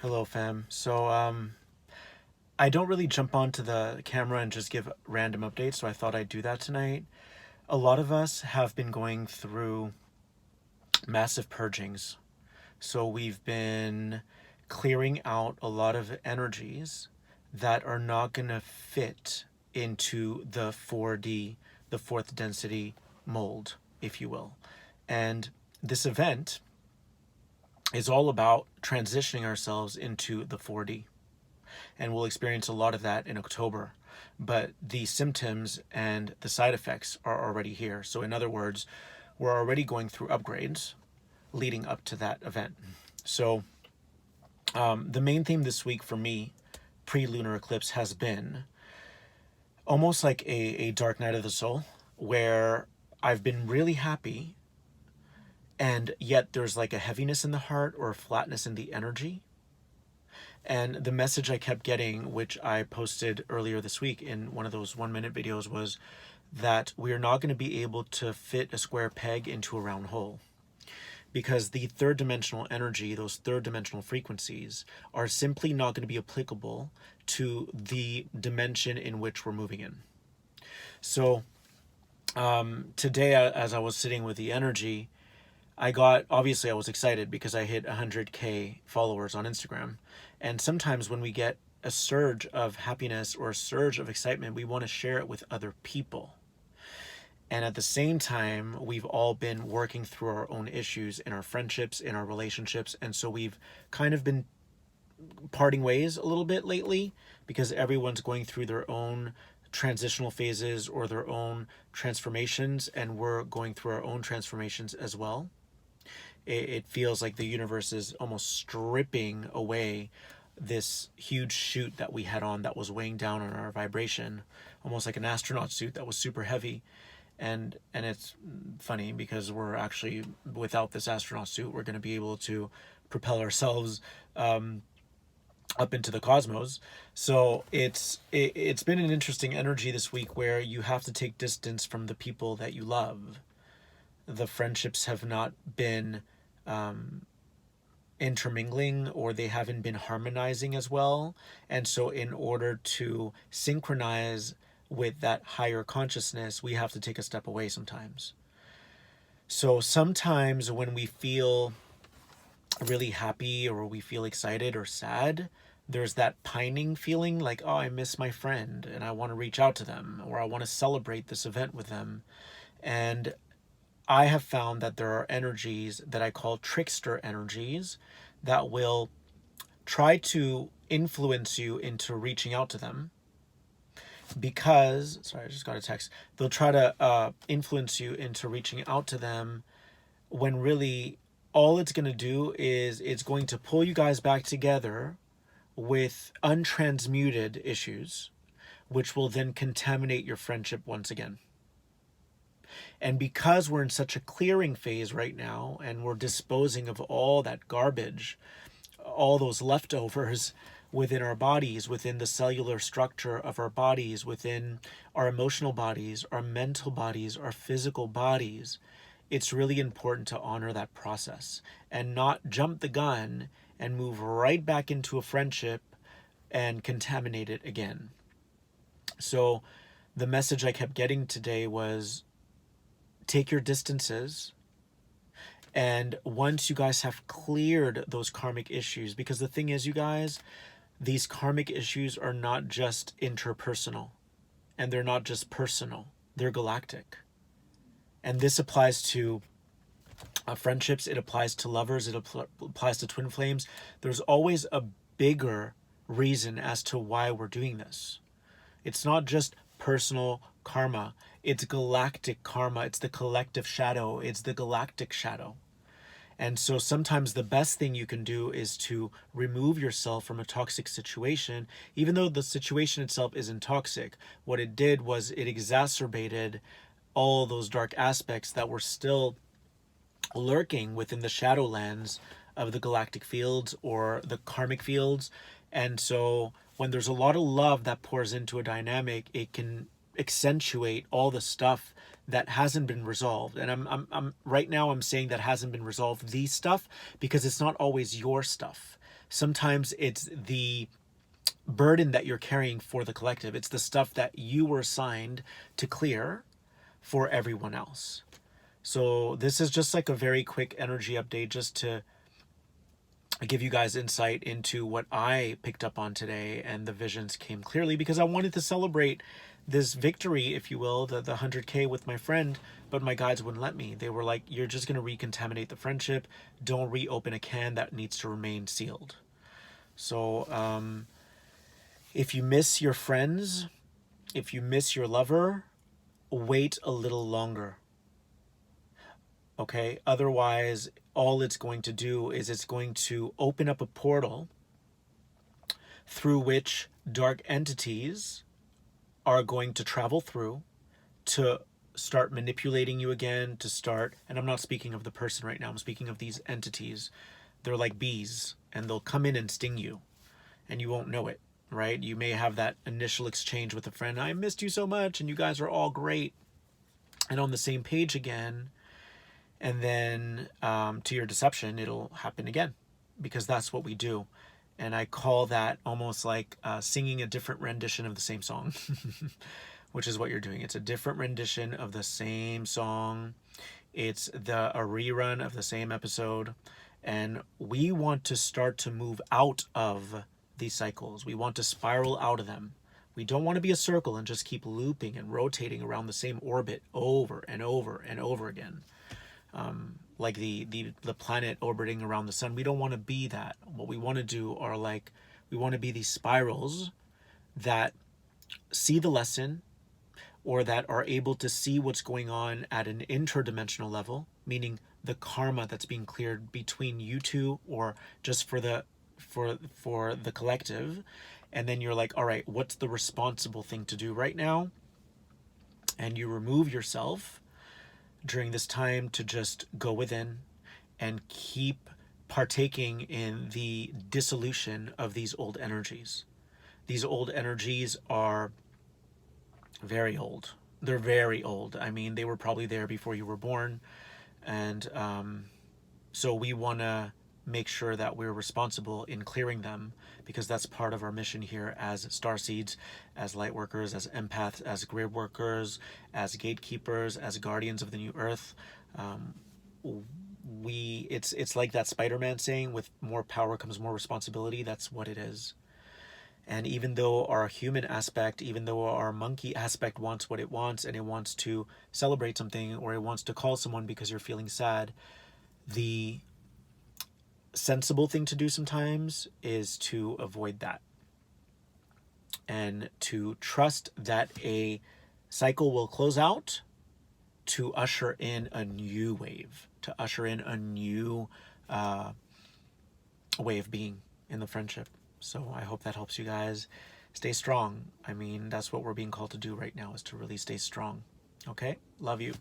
Hello, fam. I don't really jump onto the camera and just give random updates, so I thought I'd do that tonight. A lot of us have been going through massive purgings. So we've been clearing out a lot of energies that are not going to fit into the 4D, the fourth density mold, if you will. And this event is all about transitioning ourselves into the 4D. And we'll experience a lot of that in October. But the symptoms and the side effects are already here. So, in other words, we're already going through upgrades leading up to that event. So, the main theme this week for me, pre lunar eclipse, has been almost like a dark night of the soul, where I've been really happy, and yet there's like a heaviness in the heart or a flatness in the energy. And the message I kept getting, which I posted earlier this week in one of those 1 minute videos, was that we are not going to be able to fit a square peg into a round hole. Because the third dimensional energy, those third dimensional frequencies, are simply not going to be applicable to the dimension in which we're moving in. So today, as I was sitting with the energy, I was excited because I hit 100K followers on Instagram. And sometimes when we get a surge of happiness or a surge of excitement, we want to share it with other people. And at the same time, we've all been working through our own issues in our friendships, in our relationships. And so we've kind of been parting ways a little bit lately because everyone's going through their own transitional phases or their own transformations. And we're going through our own transformations as well. It feels like the universe is almost stripping away this huge chute that we had on that was weighing down on our vibration, almost like an astronaut suit that was super heavy. And it's funny because we're actually, without this astronaut suit, we're going to be able to propel ourselves up into the cosmos. So it's been an interesting energy this week where you have to take distance from the people that you love. The friendships have not been intermingling, or they haven't been harmonizing as well. And so in order to synchronize with that higher consciousness, we have to take a step away sometimes. So sometimes when we feel really happy or we feel excited or sad, there's that pining feeling like, oh, I miss my friend and I want to reach out to them, or I want to celebrate this event with them. And I have found that there are energies that I call trickster energies that will try to influence you into reaching out to them. Because, sorry, I just got a text. They'll try to influence you into reaching out to them when really all it's going to do is it's going to pull you guys back together with untransmuted issues, which will then contaminate your friendship once again. And because we're in such a clearing phase right now and we're disposing of all that garbage, all those leftovers within our bodies, within the cellular structure of our bodies, within our emotional bodies, our mental bodies, our physical bodies, it's really important to honor that process and not jump the gun and move right back into a friendship and contaminate it again. So the message I kept getting today was, take your distances. And once you guys have cleared those karmic issues, because the thing is, you guys, these karmic issues are not just interpersonal, and they're not just personal, they're galactic. And this applies to friendships, it applies to lovers, it applies to twin flames. There's always a bigger reason as to why we're doing this. It's not just personal karma, it's galactic karma, it's the collective shadow, it's the galactic shadow. And so sometimes the best thing you can do is to remove yourself from a toxic situation, even though the situation itself isn't toxic. What it did was it exacerbated all those dark aspects that were still lurking within the shadowlands of the galactic fields or the karmic fields. And so when there's a lot of love that pours into a dynamic, it can accentuate all the stuff that hasn't been resolved. And I'm right now I'm saying that hasn't been resolved, the stuff, because it's not always your stuff. Sometimes it's the burden that you're carrying for the collective. It's the stuff that you were assigned to clear for everyone else. So this is just like a very quick energy update, just to give you guys insight into what I picked up on today, and the visions came clearly because I wanted to celebrate this victory, if you will, the 100K with my friend, but my guides wouldn't let me. They were like, you're just going to recontaminate the friendship. Don't reopen a can that needs to remain sealed. So if you miss your friends, if you miss your lover, wait a little longer. Okay? Otherwise, all it's going to do is it's going to open up a portal through which dark entities are going to travel through to start manipulating you again, to start, and I'm not speaking of the person right now, I'm speaking of these entities. They're like bees, and they'll come in and sting you, and you won't know it, right? You may have that initial exchange with a friend, I missed you so much, and you guys are all great and on the same page again. And then to your deception, it'll happen again, because that's what we do. And I call that almost like singing a different rendition of the same song, which is what you're doing. It's a different rendition of the same song. It's a rerun of the same episode. And we want to start to move out of these cycles. We want to spiral out of them. We don't want to be a circle and just keep looping and rotating around the same orbit over and over and over again. Like the planet orbiting around the sun. We don't want to be that. What we want to do are like, we want to be these spirals that see the lesson, or that are able to see what's going on at an interdimensional level, meaning the karma that's being cleared between you two, or just for the collective. And then you're like, all right, what's the responsible thing to do right now? And you remove yourself during this time to just go within and keep partaking in the dissolution of these old energies. These old energies are very old. They're very old. I mean, they were probably there before you were born. And so we want to make sure that we're responsible in clearing them, because that's part of our mission here as starseeds, as light workers, as empaths, as grid workers, as gatekeepers, as guardians of the new earth. It's like that Spider-Man saying, with more power comes more responsibility. That's what it is. And even though our human aspect, even though our monkey aspect wants what it wants, and it wants to celebrate something, or it wants to call someone because you're feeling sad, the sensible thing to do sometimes is to avoid that, and to trust that a cycle will close out to usher in a new wave, to usher in a new way of being in the friendship. So I hope that helps you guys. Stay strong. I mean, that's what we're being called to do right now, is to really stay strong. Okay? Love you.